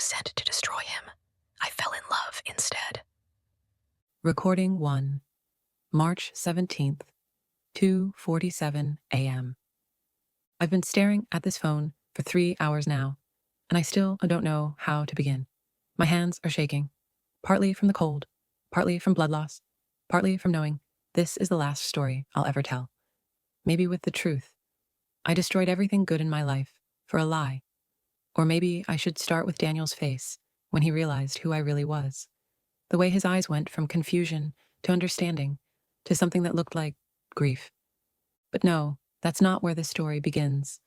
sent to destroy him. I fell in love instead. Recording 1, March 17th, 2:47 a.m. I've been staring at this phone for 3 hours now, and I still don't know how to begin. My hands are shaking, partly from the cold, partly from blood loss, partly from knowing this is the last story I'll ever tell. Maybe with the truth. I destroyed everything good in my life for a lie. Or maybe I should start with Daniel's face when he realized who I really was. The way his eyes went from confusion to understanding to something that looked like grief. But no, that's not where this story begins.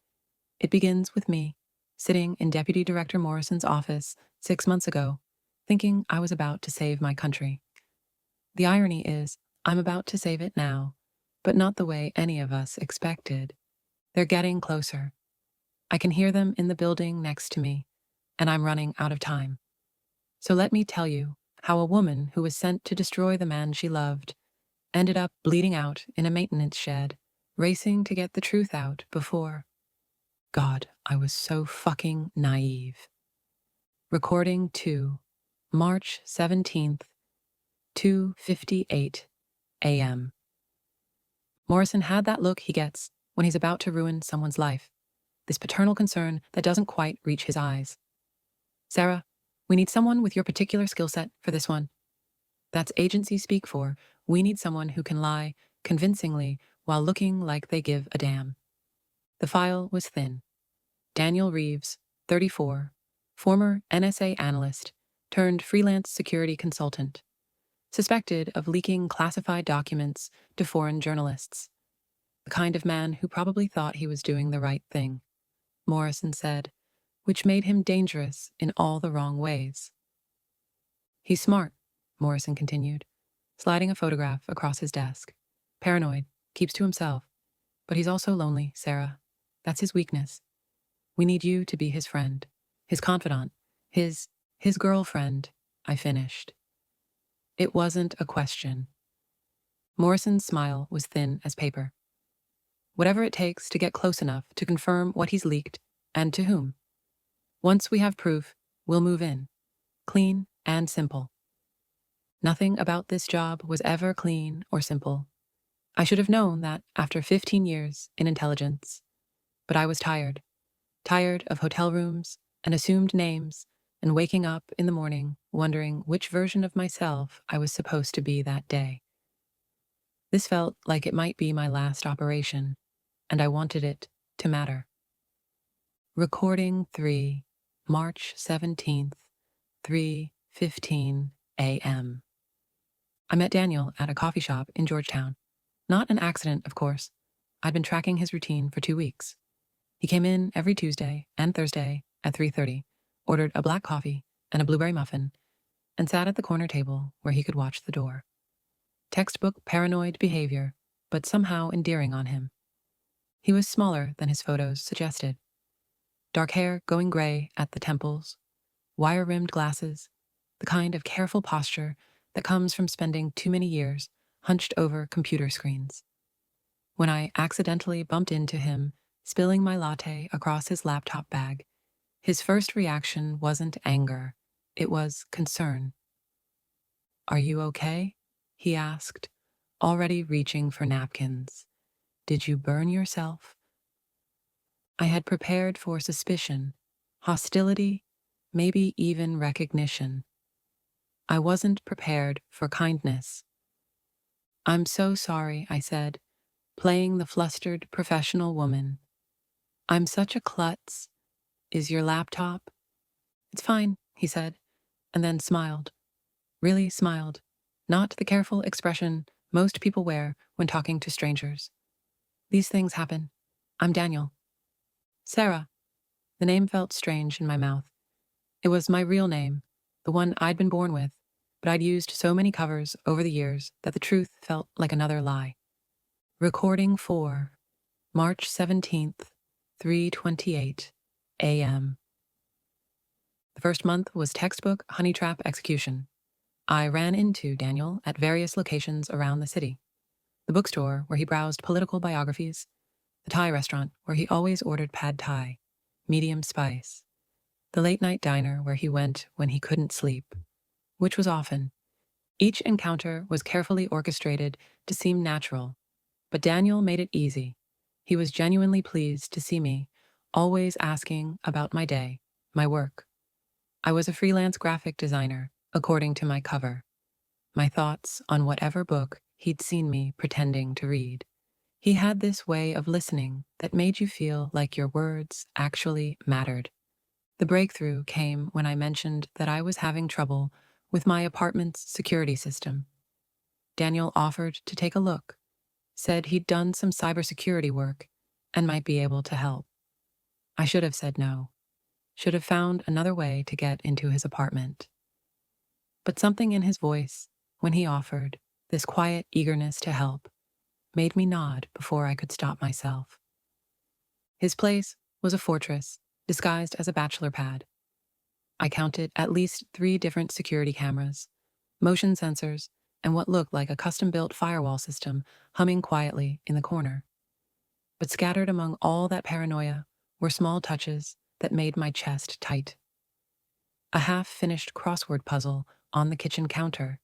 It begins with me, sitting in Deputy Director Morrison's office 6 months ago, thinking I was about to save my country. The irony is, I'm about to save it now, but not the way any of us expected. They're getting closer. I can hear them in the building next to me, and I'm running out of time. So let me tell you how a woman who was sent to destroy the man she loved ended up bleeding out in a maintenance shed, racing to get the truth out before. God, I was so fucking naive. Recording 2, March 17th, 2:58 a.m. Morrison had that look he gets when he's about to ruin someone's life, this paternal concern that doesn't quite reach his eyes. Sarah, we need someone with your particular skill set for this one. That's agency speak for, we need someone who can lie convincingly while looking like they give a damn. The file was thin. Daniel Reeves, 34, former NSA analyst, turned freelance security consultant, suspected of leaking classified documents to foreign journalists. The kind of man who probably thought he was doing the right thing, Morrison said, which made him dangerous in all the wrong ways. He's smart, Morrison continued, sliding a photograph across his desk. Paranoid, keeps to himself. But he's also lonely, Sarah. That's his weakness. We need you to be his friend, his confidant, his girlfriend, I finished. It wasn't a question. Morrison's smile was thin as paper. Whatever it takes to get close enough to confirm what he's leaked and to whom. Once we have proof, we'll move in. Clean and simple. Nothing about this job was ever clean or simple. I should have known that after 15 years in intelligence. But I was tired. Tired of hotel rooms and assumed names and waking up in the morning wondering which version of myself I was supposed to be that day. This felt like it might be my last operation, and I wanted it to matter. Recording 3, March 17th, 3:15 a.m. I met Daniel at a coffee shop in Georgetown. Not an accident, of course. I'd been tracking his routine for 2 weeks. He came in every Tuesday and Thursday at 3:30, ordered a black coffee and a blueberry muffin, and sat at the corner table where he could watch the door. Textbook paranoid behavior, but somehow endearing on him. He was smaller than his photos suggested. Dark hair going gray at the temples, wire-rimmed glasses, the kind of careful posture that comes from spending too many years hunched over computer screens. When I accidentally bumped into him, spilling my latte across his laptop bag, his first reaction wasn't anger, it was concern. "Are you okay?" he asked, already reaching for napkins. "Did you burn yourself?" I had prepared for suspicion, hostility, maybe even recognition. I wasn't prepared for kindness. "I'm so sorry," I said, playing the flustered professional woman. "I'm such a klutz. Is your laptop?" "It's fine," he said, and then smiled. Really smiled, not the careful expression most people wear when talking to strangers. "These things happen. I'm Daniel." Sarah. The name felt strange in my mouth. It was my real name, the one I'd been born with, but I'd used so many covers over the years that the truth felt like another lie. Recording 4, March 17th, 3:28 a.m. The first month was textbook honey trap execution. I ran into Daniel at various locations around the city. The bookstore where he browsed political biographies, the Thai restaurant where he always ordered pad Thai, medium spice, the late-night diner where he went when he couldn't sleep, which was often. Each encounter was carefully orchestrated to seem natural, but Daniel made it easy. He was genuinely pleased to see me, always asking about my day, my work. I was a freelance graphic designer, according to my cover. My thoughts on whatever book he'd seen me pretending to read. He had this way of listening that made you feel like your words actually mattered. The breakthrough came when I mentioned that I was having trouble with my apartment's security system. Daniel offered to take a look, said he'd done some cybersecurity work and might be able to help. I should have said no, should have found another way to get into his apartment. But something in his voice, when he offered, this quiet eagerness to help, made me nod before I could stop myself. His place was a fortress, disguised as a bachelor pad. I counted at least 3 different security cameras, motion sensors, and what looked like a custom-built firewall system humming quietly in the corner. But scattered among all that paranoia were small touches that made my chest tight. A half-finished crossword puzzle on the kitchen counter,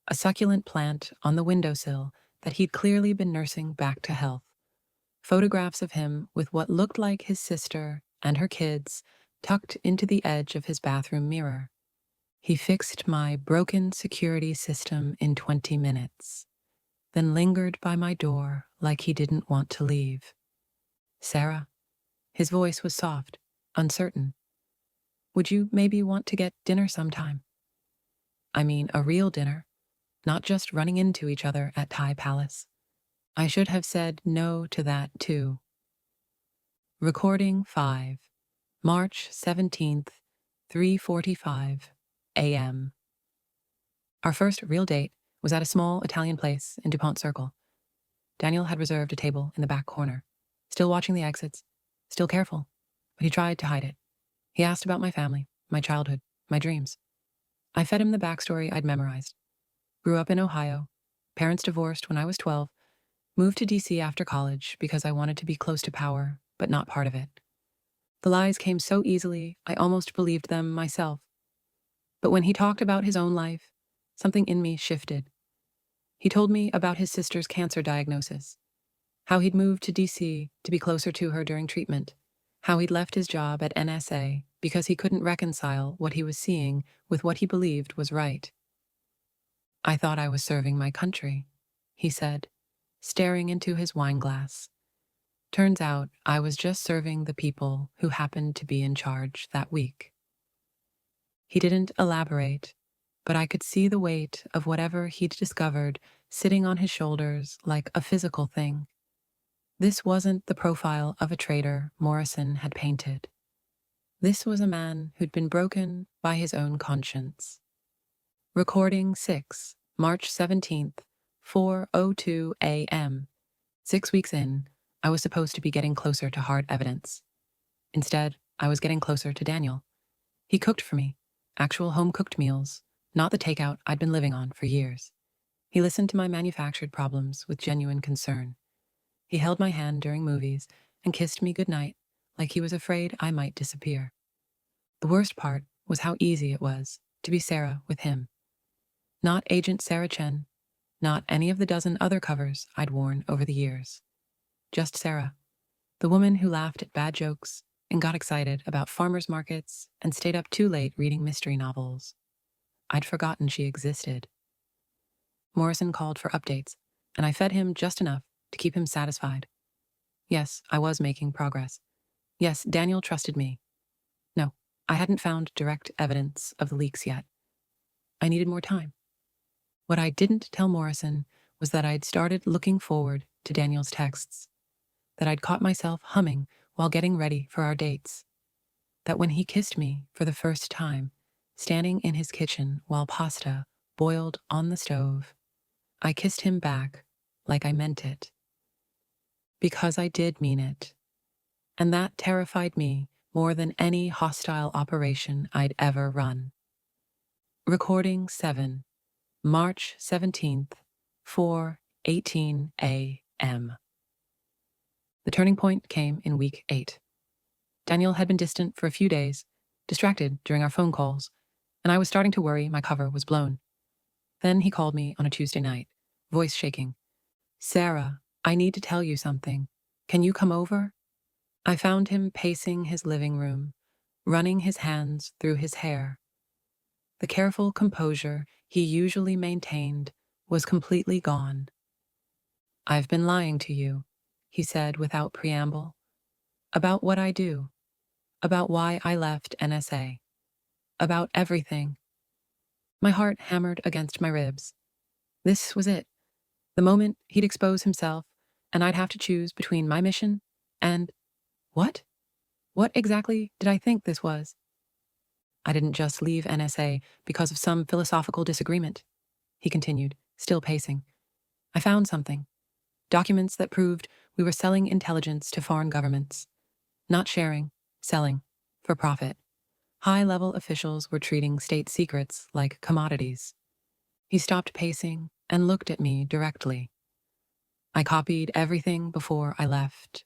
a succulent plant on the windowsill that he'd clearly been nursing back to health, photographs of him with what looked like his sister and her kids tucked into the edge of his bathroom mirror. He fixed my broken security system in 20 minutes, then lingered by my door like he didn't want to leave. Sarah? His voice was soft, uncertain. Would you maybe want to get dinner sometime? I mean, a real dinner, not just running into each other at Thai Palace. I should have said no to that too. Recording 5, March 17th, 3:45 a.m. Our first real date was at a small Italian place in DuPont Circle. Daniel had reserved a table in the back corner, still watching the exits, still careful, but he tried to hide it. He asked about my family, my childhood, my dreams. I fed him the backstory I'd memorized. Grew up in Ohio, parents divorced when I was 12, moved to DC after college because I wanted to be close to power, but not part of it. The lies came so easily, I almost believed them myself. But when he talked about his own life, something in me shifted. He told me about his sister's cancer diagnosis, how he'd moved to DC to be closer to her during treatment, how he'd left his job at NSA because he couldn't reconcile what he was seeing with what he believed was right. I thought I was serving my country, he said, staring into his wine glass. Turns out I was just serving the people who happened to be in charge that week. He didn't elaborate, but I could see the weight of whatever he'd discovered sitting on his shoulders like a physical thing. This wasn't the profile of a traitor Morrison had painted. This was a man who'd been broken by his own conscience. Recording 6, March 17th, 4:02 a.m. 6 weeks in, I was supposed to be getting closer to hard evidence. Instead, I was getting closer to Daniel. He cooked for me, actual home-cooked meals, not the takeout I'd been living on for years. He listened to my manufactured problems with genuine concern. He held my hand during movies and kissed me goodnight like he was afraid I might disappear. The worst part was how easy it was to be Sarah with him. Not Agent Sarah Chen, not any of the dozen other covers I'd worn over the years. Just Sarah, the woman who laughed at bad jokes and got excited about farmers markets and stayed up too late reading mystery novels. I'd forgotten she existed. Morrison called for updates, and I fed him just enough to keep him satisfied. Yes, I was making progress. Yes, Daniel trusted me. No, I hadn't found direct evidence of the leaks yet. I needed more time. What I didn't tell Morrison was that I'd started looking forward to Daniel's texts, that I'd caught myself humming while getting ready for our dates, that when he kissed me for the first time, standing in his kitchen while pasta boiled on the stove, I kissed him back like I meant it. Because I did mean it. And that terrified me more than any hostile operation I'd ever run. Recording 7, March 17th, 4:18 a.m. The turning point came in week 8. Daniel had been distant for a few days, distracted during our phone calls, and I was starting to worry my cover was blown. Then he called me on a Tuesday night, voice shaking. "Sarah, I need to tell you something. Can you come over?" I found him pacing his living room, running his hands through his hair. The careful composure he usually maintained was completely gone. "I've been lying to you," he said without preamble. "About what I do. About why I left NSA. About everything." My heart hammered against my ribs. This was it. The moment he'd expose himself, and I'd have to choose between my mission and... What? What exactly did I think this was? "I didn't just leave NSA because of some philosophical disagreement," he continued, still pacing. "I found something. Documents that proved we were selling intelligence to foreign governments. Not sharing, selling, for profit. High-level officials were treating state secrets like commodities." He stopped pacing and looked at me directly. "I copied everything before I left.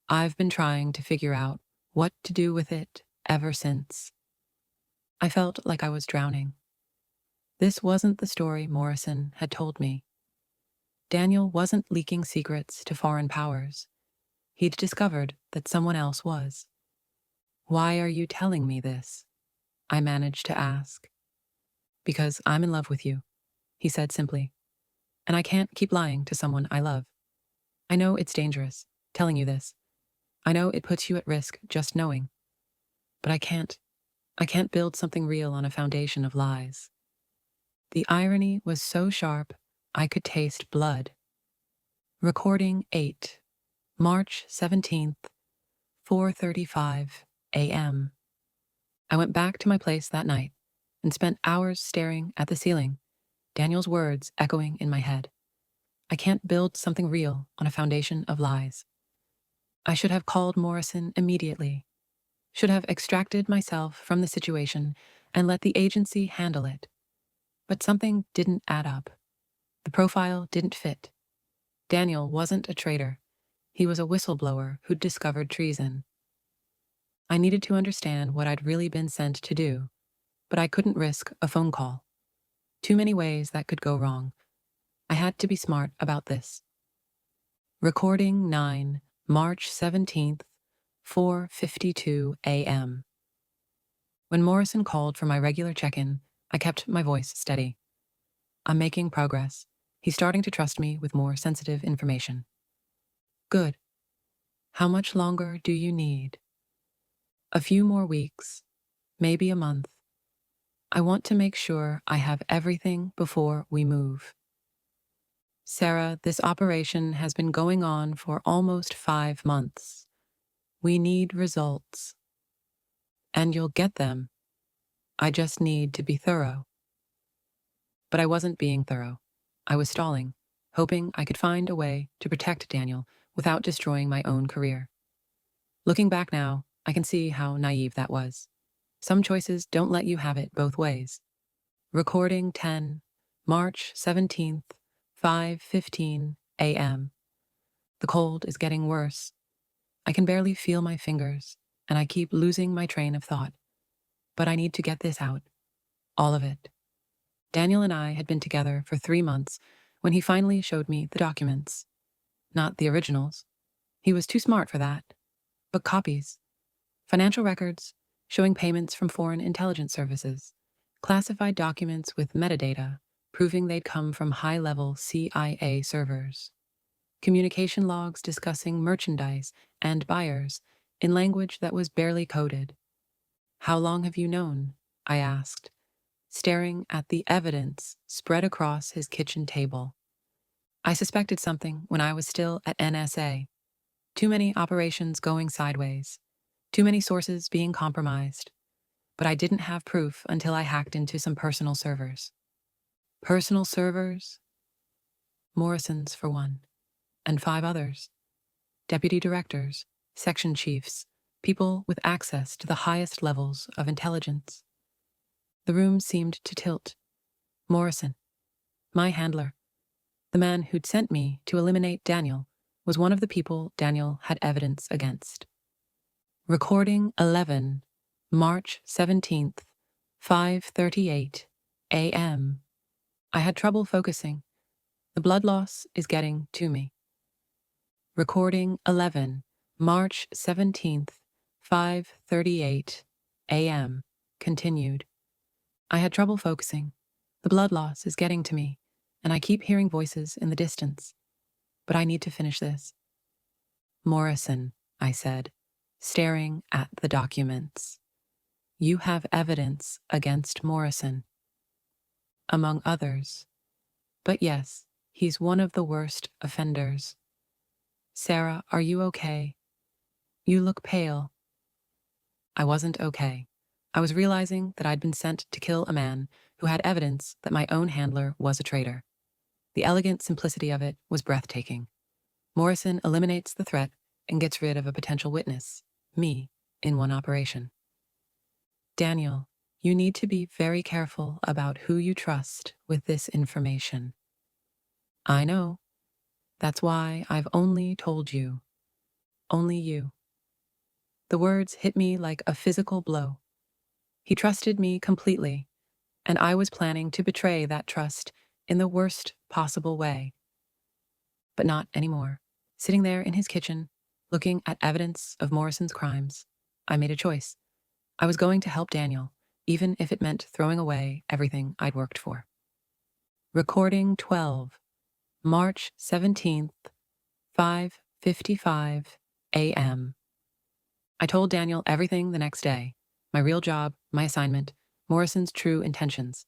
I've been trying to figure out what to do with it ever since." I felt like I was drowning. This wasn't the story Morrison had told me. Daniel wasn't leaking secrets to foreign powers. He'd discovered that someone else was. "Why are you telling me this?" I managed to ask. "Because I'm in love with you," he said simply. "And I can't keep lying to someone I love. I know it's dangerous, telling you this. I know it puts you at risk just knowing. But I can't build something real on a foundation of lies." The irony was so sharp, I could taste blood. Recording 8, March 17th, 4:35 a.m. I went back to my place that night and spent hours staring at the ceiling, Daniel's words echoing in my head. I can't build something real on a foundation of lies. I should have called Morrison immediately, should have extracted myself from the situation and let the agency handle it. But something didn't add up. The profile didn't fit. Daniel wasn't a traitor. He was a whistleblower who'd discovered treason. I needed to understand what I'd really been sent to do, but I couldn't risk a phone call. Too many ways that could go wrong. I had to be smart about this. Recording 9, March 17th, 4:52 a.m. When Morrison called for my regular check-in, I kept my voice steady. "I'm making progress. He's starting to trust me with more sensitive information." "Good. How much longer do you need?" "A few more weeks, maybe a month. I want to make sure I have everything before we move." "Sarah, this operation has been going on for almost 5 months. We need results. And you'll get them. I just need to be thorough." But I wasn't being thorough. I was stalling, hoping I could find a way to protect Daniel without destroying my own career. Looking back now, I can see how naive that was. Some choices don't let you have it both ways. Recording 10, March 17th, 5:15 a.m. The cold is getting worse. I can barely feel my fingers, and I keep losing my train of thought. But I need to get this out. All of it. Daniel and I had been together for 3 months when he finally showed me the documents. Not the originals. He was too smart for that. But copies. Financial records showing payments from foreign intelligence services. Classified documents with metadata proving they'd come from high-level CIA servers. Communication logs discussing merchandise and buyers in language that was barely coded. "How long have you known?" I asked, staring at the evidence spread across his kitchen table. I suspected something when I was still at NSA. Too many operations going sideways. Too many sources being compromised. But I didn't have proof until I hacked into some personal servers. Personal servers? Morrison's, for one. And 5 others. Deputy directors, section chiefs, people with access to the highest levels of intelligence. The room seemed to tilt. Morrison, my handler, the man who'd sent me to eliminate Daniel, was one of the people Daniel had evidence against. Recording 11, March 17th, 5:38 a.m. I had trouble focusing. The blood loss is getting to me. Recording 11, March 17th, 5:38 a.m. Continued. I had trouble focusing. The blood loss is getting to me, and I keep hearing voices in the distance. But I need to finish this. Morrison, I said, staring at the documents. You have evidence against Morrison. Among others. But yes, he's one of the worst offenders. Sarah, are you okay? You look pale. I wasn't okay. I was realizing that I'd been sent to kill a man who had evidence that my own handler was a traitor. The elegant simplicity of it was breathtaking. Morrison eliminates the threat and gets rid of a potential witness, me, in one operation. Daniel, you need to be very careful about who you trust with this information. I know. That's why I've only told you. Only you. The words hit me like a physical blow. He trusted me completely, and I was planning to betray that trust in the worst possible way. But not anymore. Sitting there in his kitchen, looking at evidence of Morrison's crimes, I made a choice. I was going to help Daniel, even if it meant throwing away everything I'd worked for. Recording 12, March 17th, 5:55 a.m. I told Daniel everything the next day, my real job, my assignment, Morrison's true intentions.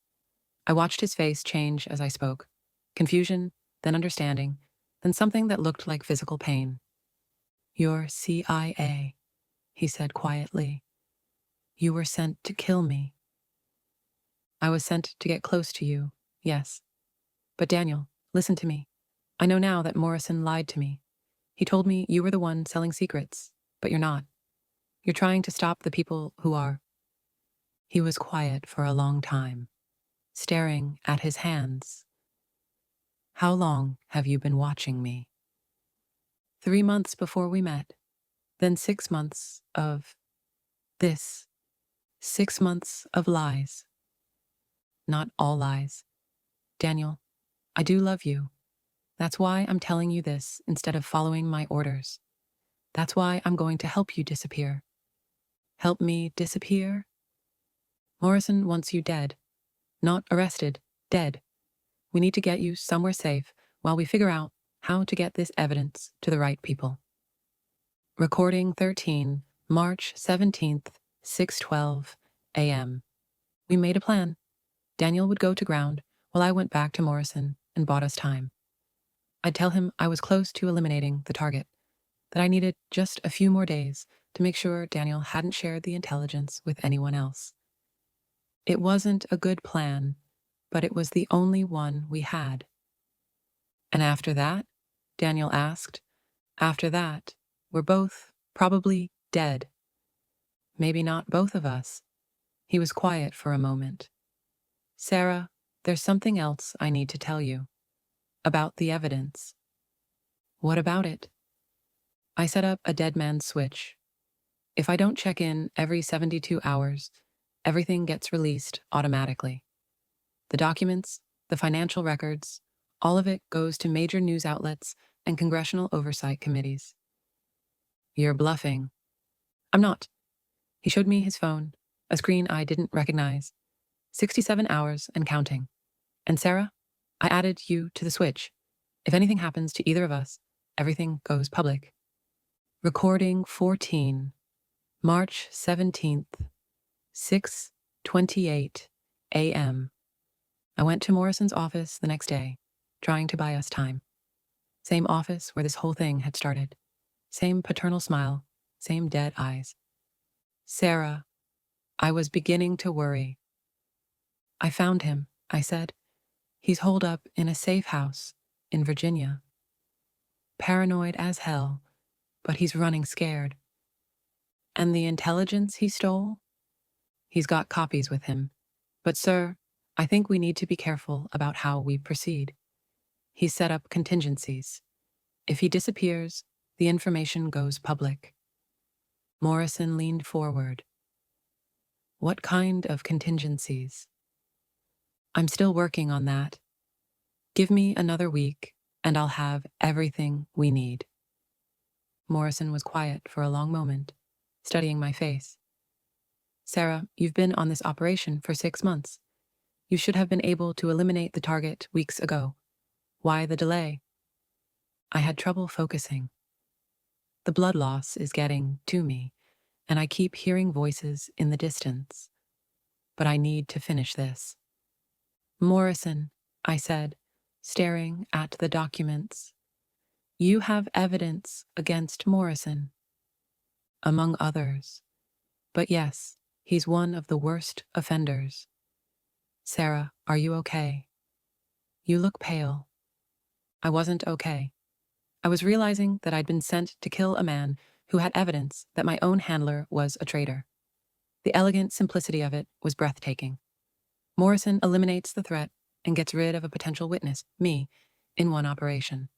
I watched his face change as I spoke. Confusion, then understanding, then something that looked like physical pain. You're CIA, he said quietly. You were sent to kill me. I was sent to get close to you, yes. But Daniel, listen to me. I know now that Morrison lied to me. He told me you were the one selling secrets, but you're not. You're trying to stop the people who are. He was quiet for a long time, staring at his hands. How long have you been watching me? 3 months before we met, then 6 months of this. 6 months of lies. Not all lies. Daniel, I do love you. That's why I'm telling you this instead of following my orders. That's why I'm going to help you disappear. Help me disappear? Morrison wants you dead. Not arrested, dead. We need to get you somewhere safe while we figure out how to get this evidence to the right people. Recording 13, March 17th, 6:12 a.m. We made a plan. Daniel would go to ground while I went back to Morrison and bought us time. I'd tell him I was close to eliminating the target, that I needed just a few more days to make sure Daniel hadn't shared the intelligence with anyone else. It wasn't a good plan, but it was the only one we had. And after that, Daniel asked, after that, we're both probably dead. Maybe not both of us. He was quiet for a moment. Sarah, there's something else I need to tell you. About the evidence. What about it? I set up a dead man's switch. If I don't check in every 72 hours, everything gets released automatically. The documents, the financial records, all of it goes to major news outlets and congressional oversight committees. You're bluffing. I'm not. He showed me his phone, a screen I didn't recognize. 67 hours and counting. And Sarah, I added you to the switch. If anything happens to either of us, everything goes public. Recording 14, March 17th, 6:28 a.m. I went to Morrison's office the next day, trying to buy us time. Same office where this whole thing had started. Same paternal smile, same dead eyes. Sarah, I was beginning to worry. I found him, I said. He's holed up in a safe house in Virginia. Paranoid as hell, but he's running scared. And the intelligence he stole? He's got copies with him. But sir, I think we need to be careful about how we proceed. He's set up contingencies. If he disappears, the information goes public. Morrison leaned forward. What kind of contingencies? I'm still working on that. Give me another week, and I'll have everything we need. Morrison was quiet for a long moment, studying my face. Sarah, you've been on this operation for 6 months. You should have been able to eliminate the target weeks ago. Why the delay? I had trouble focusing. The blood loss is getting to me, and I keep hearing voices in the distance. But I need to finish this. Morrison, I said, staring at the documents. You have evidence against Morrison. Among others. But yes, he's one of the worst offenders. Sarah, are you okay? You look pale. I wasn't okay. I was realizing that I'd been sent to kill a man who had evidence that my own handler was a traitor. The elegant simplicity of it was breathtaking. Morrison eliminates the threat and gets rid of a potential witness, me, in one operation.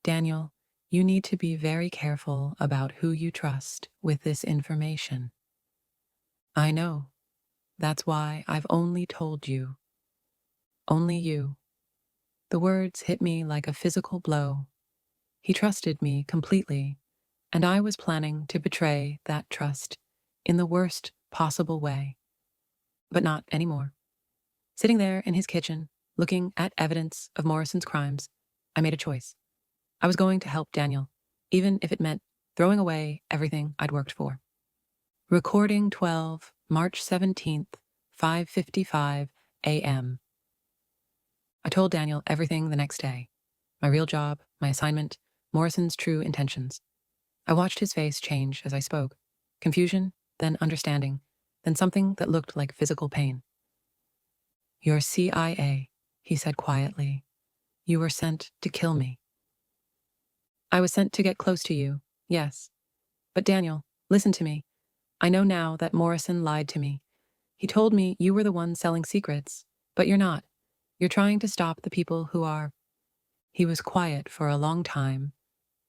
Daniel, you need to be very careful about who you trust with this information. I know. That's why I've only told you. Only you. The words hit me like a physical blow. He trusted me completely, and I was planning to betray that trust in the worst possible way. But not anymore. Sitting there in his kitchen, looking at evidence of Morrison's crimes, I made a choice. I was going to help Daniel, even if it meant throwing away everything I'd worked for. Recording 12, March 17th, 5:55 a.m. I told Daniel everything the next day. My real job, my assignment, Morrison's true intentions. I watched his face change as I spoke. Confusion, then understanding, then something that looked like physical pain. You're CIA, he said quietly. You were sent to kill me. I was sent to get close to you, yes. But Daniel, listen to me. I know now that Morrison lied to me. He told me you were the one selling secrets, but you're not. You're trying to stop the people who are. He was quiet for a long time,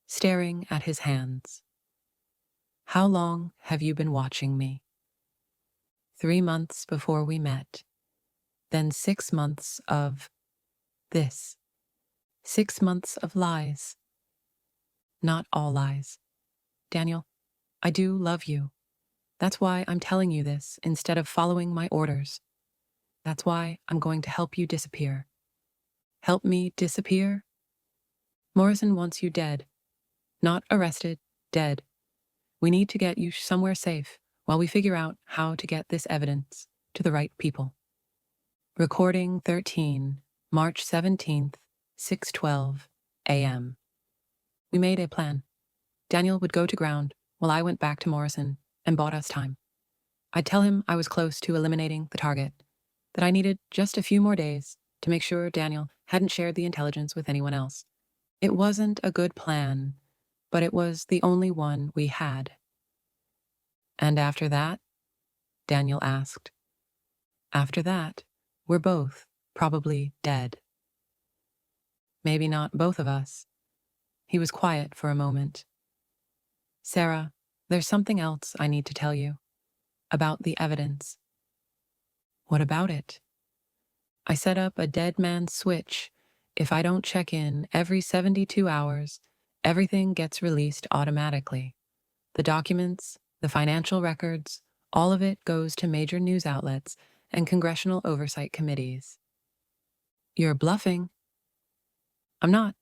staring at his hands. How long have you been watching me? 3 months before we met. Then 6 months of this. 6 months of lies. Not all lies. Daniel, I do love you. That's why I'm telling you this instead of following my orders. That's why I'm going to help you disappear. Help me disappear? Morrison wants you dead. Not arrested, dead. We need to get you somewhere safe while we figure out how to get this evidence to the right people. Recording 13, March 17th, 6:12 a.m. We made a plan. Daniel would go to ground while I went back to Morrison and bought us time. I'd tell him I was close to eliminating the target, that I needed just a few more days to make sure Daniel hadn't shared the intelligence with anyone else. It wasn't a good plan, but it was the only one we had. And after that? Daniel asked. After that, we're both probably dead. Maybe not both of us. He was quiet for a moment. Sarah, there's something else I need to tell you. About the evidence. What about it? I set up a dead man's switch. If I don't check in every 72 hours, everything gets released automatically. The documents, the financial records, all of it goes to major news outlets and congressional oversight committees. You're bluffing. I'm not.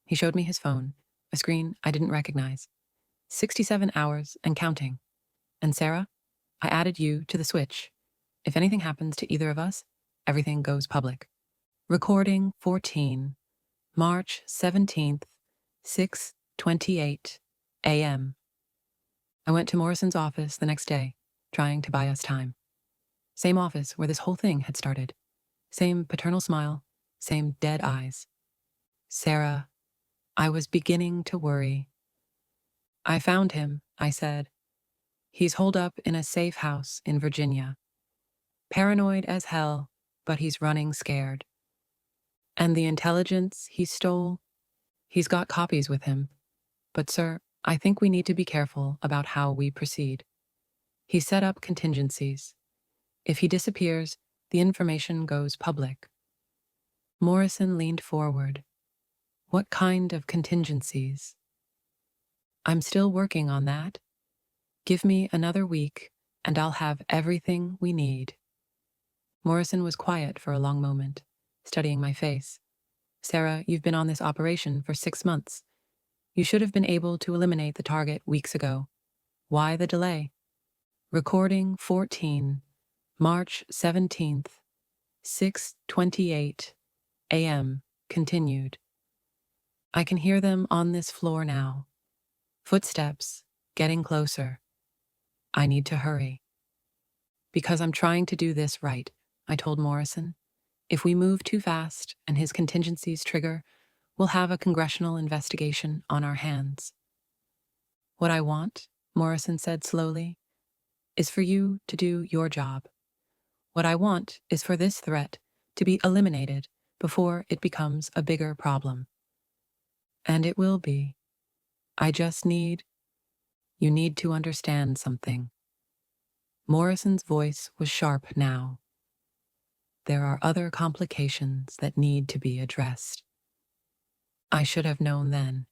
He showed me his phone, a screen I didn't recognize. 67 hours and counting. And Sarah, I added you to the switch. If anything happens to either of us, everything goes public. Recording 14, March 17th, 6:28 a.m. I went to Morrison's office the next day, trying to buy us time. Same office where this whole thing had started. Same paternal smile, same dead eyes. Sarah, I was beginning to worry. I found him, I said. He's holed up in a safe house in Virginia. Paranoid as hell, but he's running scared. And the intelligence he stole? He's got copies with him. But sir, I think we need to be careful about how we proceed. He set up contingencies. If he disappears, the information goes public. Morrison leaned forward. What kind of contingencies? I'm still working on that. Give me another week, and I'll have everything we need. Morrison was quiet for a long moment, studying my face. Sarah, you've been on this operation for 6 months. You should have been able to eliminate the target weeks ago. Why the delay? Recording 14, March 17th, 6:28 a.m. continued. I can hear them on this floor now. Footsteps, getting closer. I need to hurry. Because I'm trying to do this right, I told Morrison. If we move too fast and his contingencies trigger, we'll have a congressional investigation on our hands. What I want, Morrison said slowly, is for you to do your job. What I want is for this threat to be eliminated before it becomes a bigger problem. And it will be. You need to understand something. Morrison's voice was sharp now. There are other complications that need to be addressed. I should have known then,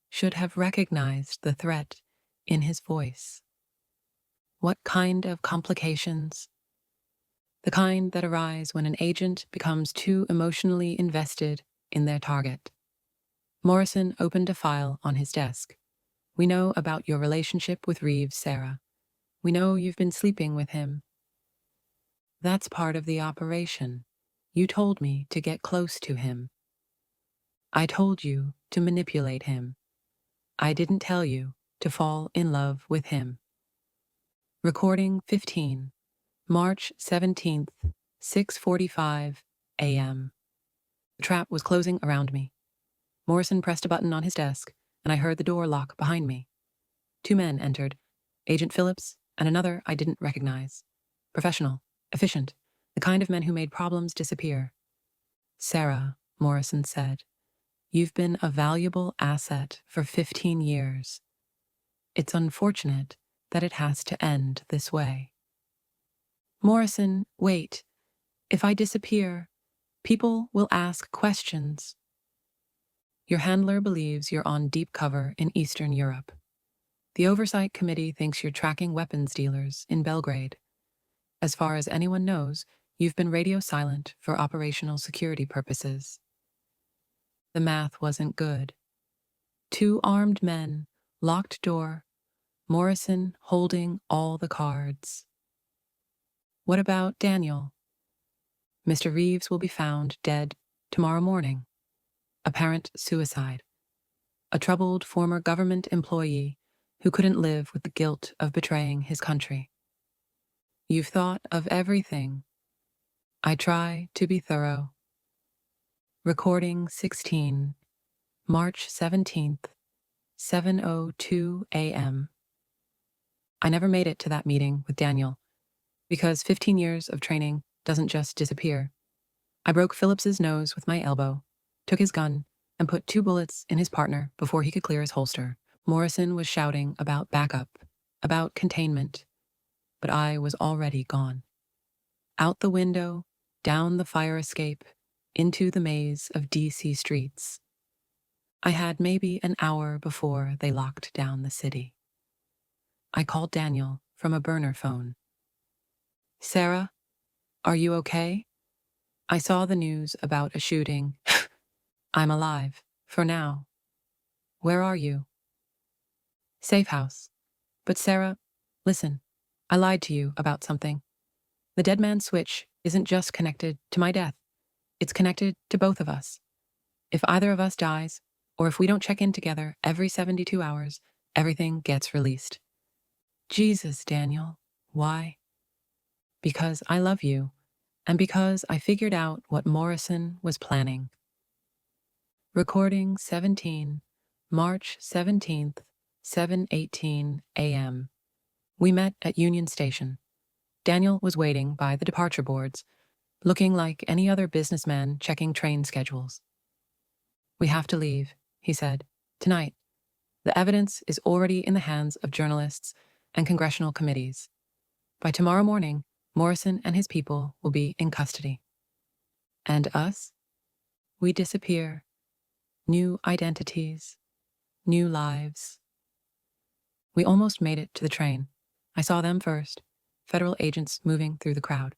should have recognized the threat in his voice. What kind of complications? The kind that arise when an agent becomes too emotionally invested in their target. Morrison opened a file on his desk. We know about your relationship with Reeves, Sarah. We know you've been sleeping with him. That's part of the operation. You told me to get close to him. I told you to manipulate him. I didn't tell you to fall in love with him. Recording 15, March 17th, 6:45 a.m. The trap was closing around me. Morrison pressed a button on his desk, and I heard the door lock behind me. 2 men entered, Agent Phillips and another I didn't recognize. Professional, efficient, the kind of men who made problems disappear. Sarah, Morrison said, you've been a valuable asset for 15 years. It's unfortunate that it has to end this way. Morrison, wait. If I disappear, people will ask questions. Your handler believes you're on deep cover in Eastern Europe. The Oversight Committee thinks you're tracking weapons dealers in Belgrade. As far as anyone knows, you've been radio silent for operational security purposes. The math wasn't good. 2 armed men, locked door, Morrison holding all the cards. What about Daniel? Mr. Reeves will be found dead tomorrow morning. Apparent suicide. A troubled former government employee who couldn't live with the guilt of betraying his country. You've thought of everything. I try to be thorough. Recording 16, March 17th, 7:02 a.m. I never made it to that meeting with Daniel, because 15 years of training doesn't just disappear. I broke Phillips's nose with my elbow, took his gun, and put 2 bullets in his partner before he could clear his holster. Morrison was shouting about backup, about containment, but I was already gone. Out the window, down the fire escape, into the maze of DC streets. I had maybe an hour before they locked down the city. I called Daniel from a burner phone. Sarah, are you okay? I saw the news about a shooting. I'm alive, for now. Where are you? Safe house. But Sarah, listen, I lied to you about something. The dead man switch isn't just connected to my death. It's connected to both of us. If either of us dies, or if we don't check in together every 72 hours, everything gets released. Jesus, Daniel, why? Because I love you, and because I figured out what Morrison was planning. Recording 17, March 17th, 7:18 a.m. We met at Union Station. Daniel was waiting by the departure boards, looking like any other businessman checking train schedules. We have to leave, he said, tonight. The evidence is already in the hands of journalists and congressional committees. By tomorrow morning, Morrison and his people will be in custody. And us? We disappear. New identities. New lives. We almost made it to the train. I saw them first. Federal agents moving through the crowd.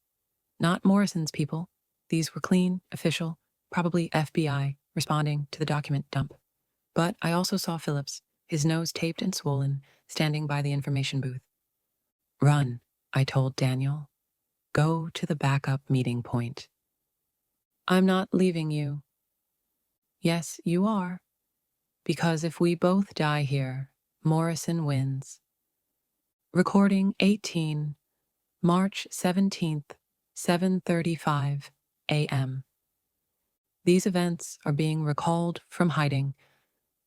Not Morrison's people. These were clean, official, probably FBI, responding to the document dump. But I also saw Phillips, his nose taped and swollen, standing by the information booth. Run, I told Daniel. Go to the backup meeting point. I'm not leaving you. Yes, you are. Because if we both die here, Morrison wins. Recording 18, March 17th, 7:35 a.m. These events are being recalled from hiding.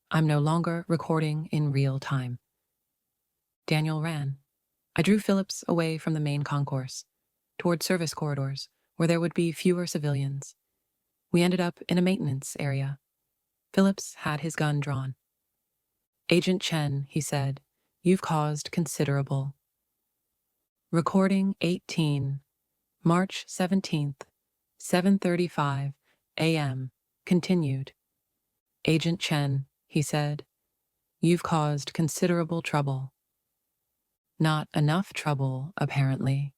I'm no longer recording in real time. Daniel ran. I drew Phillips away from the main concourse, toward service corridors, where there would be fewer civilians. We ended up in a maintenance area. Phillips had his gun drawn. Agent Chen, he said, you've caused considerable. Recording 18, March 17th, 7:35 a.m. continued. Agent Chen, he said, you've caused considerable trouble. Not enough trouble, apparently.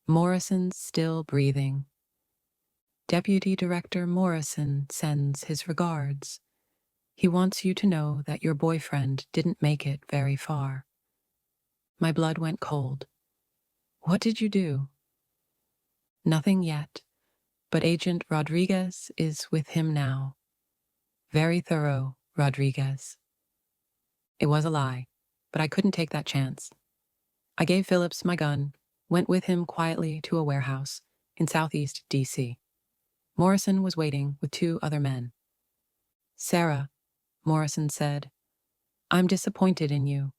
Morrison's still breathing. Deputy Director Morrison sends his regards. He wants you to know that your boyfriend didn't make it very far. My blood went cold. What did you do? Nothing yet, but Agent Rodriguez is with him now. Very thorough, Rodriguez. It was a lie, but I couldn't take that chance. I gave Phillips my gun, went with him quietly to a warehouse in Southeast D.C. Morrison was waiting with 2 other men. Sarah, Morrison said, I'm disappointed in you.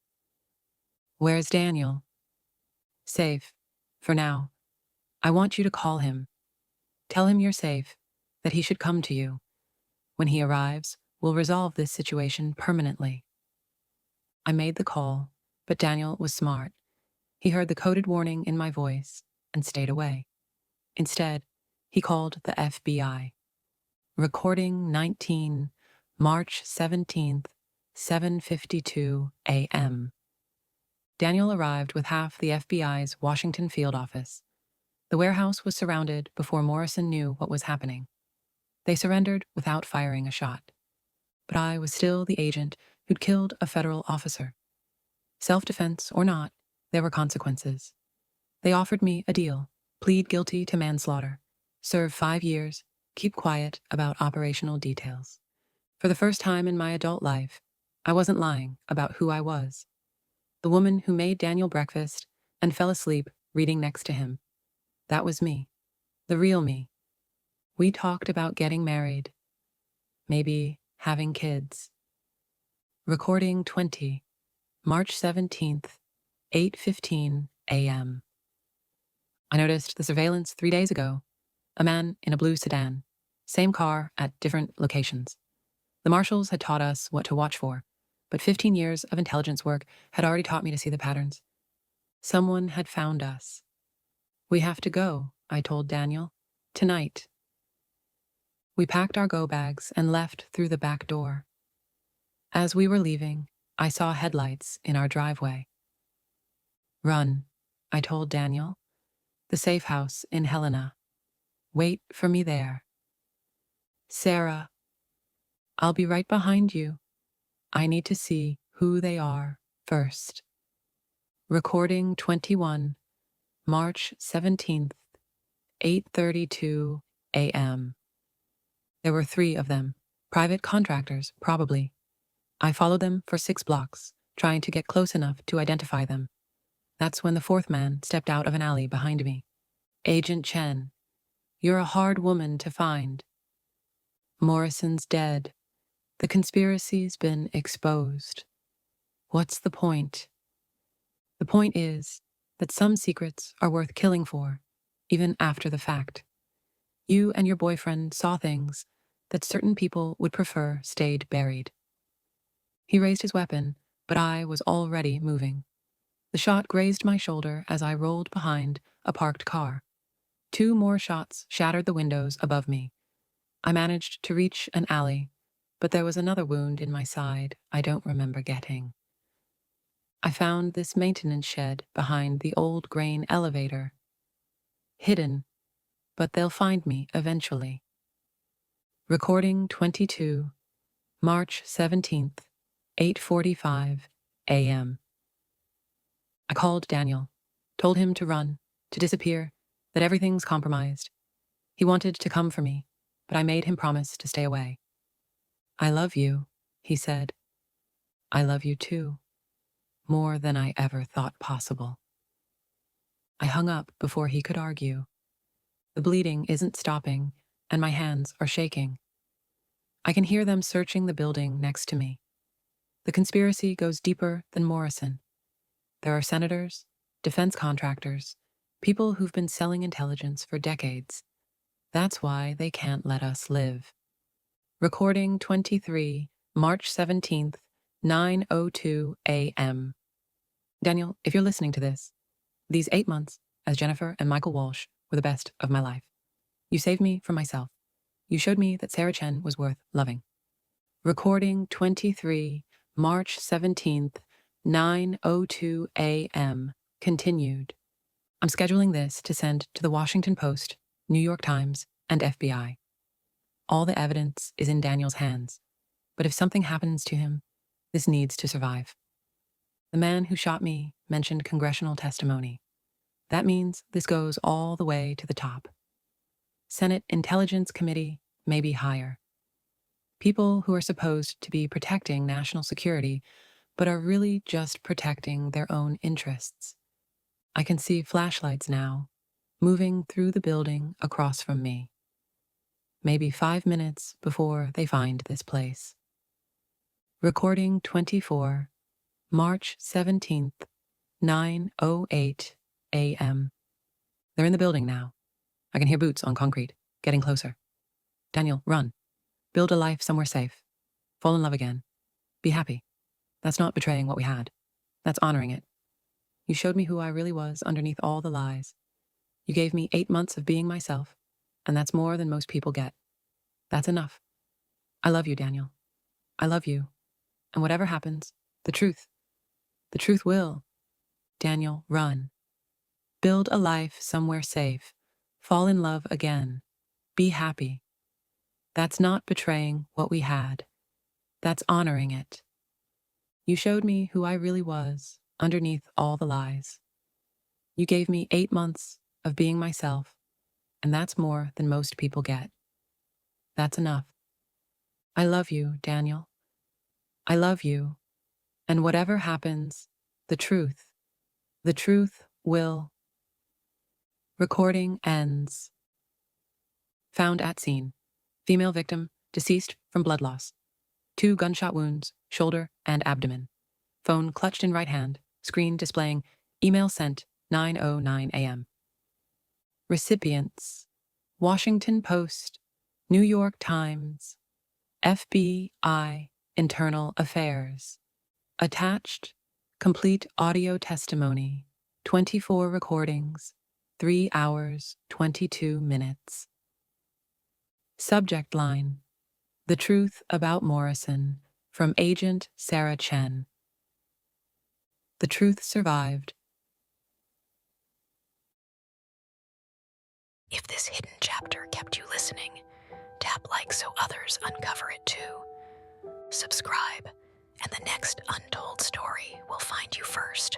Where's Daniel? Safe, for now. I want you to call him. Tell him you're safe, that he should come to you. When he arrives, we'll resolve this situation permanently. I made the call, but Daniel was smart. He heard the coded warning in my voice and stayed away. Instead, he called the FBI. Recording 19, March 17th, 7:52 a.m. Daniel arrived with half the FBI's Washington field office. The warehouse was surrounded before Morrison knew what was happening. They surrendered without firing a shot. But I was still the agent who'd killed a federal officer. Self-defense or not, there were consequences. They offered me a deal: plead guilty to manslaughter, serve 5 years, keep quiet about operational details. For the first time in my adult life, I wasn't lying about who I was. The woman who made Daniel breakfast and fell asleep reading next to him. That was me, the real me. We talked about getting married, maybe having kids. Recording 20, March 17th, 8:15 a.m. I noticed the surveillance 3 days ago. A man in a blue sedan. Same car at different locations. The marshals had taught us what to watch for, but 15 years of intelligence work had already taught me to see the patterns. Someone had found us. We have to go, I told Daniel. Tonight. We packed our go bags and left through the back door. As we were leaving, I saw headlights in our driveway. Run, I told Daniel. The safe house in Helena. Wait for me there. Sarah, I'll be right behind you. I need to see who they are first. Recording 21, March 17th, 8:32 a.m. There were 3 of them, private contractors, probably. I followed them for 6 blocks, trying to get close enough to identify them. That's when the 4th man stepped out of an alley behind me. Agent Chen, you're a hard woman to find. Morrison's dead. The conspiracy's been exposed. What's the point? The point is that some secrets are worth killing for, even after the fact. You and your boyfriend saw things that certain people would prefer stayed buried. He raised his weapon, but I was already moving. The shot grazed my shoulder as I rolled behind, a parked car. 2 more shots shattered the windows above me. I managed to reach an alley, but there was another wound in my side I don't remember getting. I found this maintenance shed behind the old grain elevator. Hidden, but they'll find me eventually. Recording 22, March 17th, 8:45 a.m. I called Daniel, told him to run, to disappear, that everything's compromised. He wanted to come for me, but I made him promise to stay away. I love you, he said. I love you too, more than I ever thought possible. I hung up before he could argue. The bleeding isn't stopping, and my hands are shaking. I can hear them searching the building next to me. The conspiracy goes deeper than Morrison. There are senators, defense contractors, people who've been selling intelligence for decades. That's why they can't let us live. Recording 23, March 17th, 9:02 a.m. Daniel, if you're listening to this, these 8 months as Jennifer and Michael Walsh were the best of my life. You saved me from myself. You showed me that Sarah Chen was worth loving. Recording 23, March 17th, 9:02 a.m. Continued. I'm scheduling this to send to the Washington Post, New York Times, and FBI. All the evidence is in Daniel's hands, but if something happens to him, this needs to survive. The man who shot me mentioned congressional testimony. That means this goes all the way to the top. Senate Intelligence Committee, maybe higher. People who are supposed to be protecting national security, but are really just protecting their own interests. I can see flashlights now, moving through the building across from me. Maybe 5 minutes before they find this place. Recording 24, March 17th, 9:08 a.m. They're in the building now. I can hear boots on concrete, getting closer. Daniel, run. Build a life somewhere safe. Fall in love again. Be happy. That's not betraying what we had. That's honoring it. You showed me who I really was underneath all the lies. You gave me 8 months of being myself, and that's more than most people get. That's enough. I love you, Daniel. I love you. And whatever happens, the truth will. Daniel, run. Build a life somewhere safe. Fall in love again. Be happy. That's not betraying what we had. That's honoring it. You showed me who I really was underneath all the lies. You gave me 8 months of being myself, and that's more than most people get. That's enough. I love you, Daniel. I love you. And whatever happens, the truth will. Recording ends. Found at scene. Female victim, deceased from blood loss. 2 gunshot wounds, shoulder and abdomen. Phone clutched in right hand, screen displaying email sent 9:09 a.m. Recipients: Washington Post, New York Times, FBI, Internal Affairs. Attached, complete audio testimony, 24 recordings, 3 hours, 22 minutes. Subject line: The Truth About Morrison, from Agent Sarah Chen. The truth survived. If this hidden chapter kept you listening, tap like so others uncover it too. Subscribe, and the next untold story will find you first.